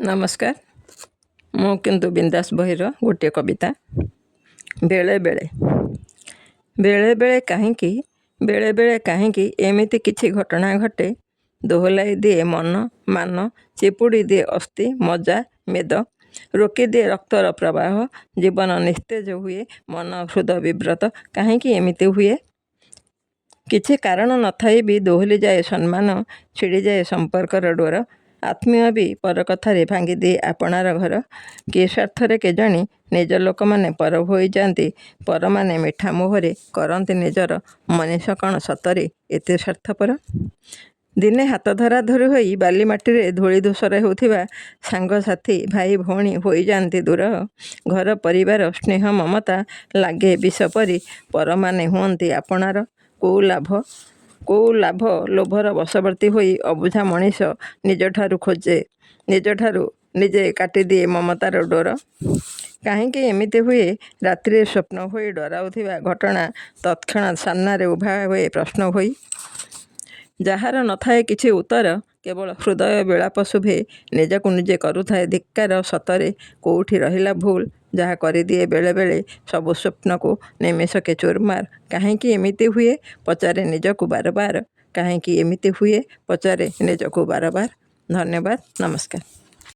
नमस्कार। ମୁଁ କିନ୍ତୁ ବିନ୍ଦାସ ବହିର ଗୋଟିଏ କବିତା। ବେଳେ ବେଳେ ବେଳେ ବେଳେ କାହିଁକି ଏମିତି କିଛି ଘଟଣା ଘଟେ, ଦୋହଲାଇ ଦିଏ ମନ ମାନ, ଚିପୁଡ଼ି ଦିଏ ଅସ୍ଥି ମଜ୍ଜା ମେଦ, ରୋକିଦିଏ ରକ୍ତର ପ୍ରବାହ, ଜୀବନ ନିସ୍ତେଜ ହୁଏ, ମନ ହୃଦ ବିବ୍ରତ। କାହିଁକି ଏମିତି ହୁଏ? କିଛି କାରଣ ନଥାଇ ବି ଦୋହଲିଯାଏ ସମ୍ମାନ, ଛିଡ଼ିଯାଏ ସମ୍ପର୍କର ଡୋର। ଆତ୍ମୀୟ ବି ପର କଥାରେ ଭାଙ୍ଗିଦିଏ ଆପଣାର ଘର। କି ସ୍ୱାର୍ଥରେ କେଜାଣି ନିଜ ଲୋକମାନେ ପର ହୋଇଯାଆନ୍ତି, ପରମାନେ ମିଠା ମୋହରେ କରନ୍ତି ନିଜର। ମଣିଷ କ'ଣ ସତରେ ଏତେ ସ୍ୱାର୍ଥପର? ଦିନେ ହାତ ଧରାଧରି ହୋଇ ବାଲିମାଟିରେ ଧୂଳି ଧୂସର ହେଉଥିବା ସାଙ୍ଗସାଥୀ ଭାଇ ଭଉଣୀ ହୋଇଯାଆନ୍ତି ଦୂର। ଘର ପରିବାର ସ୍ନେହ ମମତା ଲାଗେ ବିଷ ପରି, ପରମାନେ ହୁଅନ୍ତି ଆପଣାର। କୋଉ ଲାଭ ଲୋଭର ବଶବର୍ତ୍ତୀ ହୋଇ ଅବୁଝା ମଣିଷ ନିଜଠାରୁ ନିଜେ କାଟିଦିଏ ମମତାର ଡୋର। କାହିଁକି ଏମିତି ହୁଏ? ରାତିରେ ସ୍ୱପ୍ନ ହୋଇ ଡରାଉଥିବା ଘଟଣା ତତ୍କ୍ଷଣାତ୍ ସାମ୍ନାରେ ଉଭା ହୁଏ ପ୍ରଶ୍ନ ହୋଇ। ଯାହାର ନଥାଏ କିଛି ଉତ୍ତର, କେବଳ ହୃଦୟ ବିଳାପ ଶୁଭେ, ନିଜକୁ ନିଜେ କରୁଥାଏ ଧିକ୍କାର। ସତରେ କୋଉଠି ରହିଲା ଭୁଲ, ଯାହା କରିଦିଏ ବେଳେବେଳେ ସବୁ ସ୍ୱପ୍ନକୁ ନିମେଷକେ ଚୁରମାର? କାହିଁକି ଏମିତି ହୁଏ ପଚାରେ ନିଜକୁ ବାରବାର। କାହିଁକି ଏମିତି ହୁଏ ପଚାରେ ନିଜକୁ ବାରବାର। ଧନ୍ୟବାଦ। ନମସ୍କାର।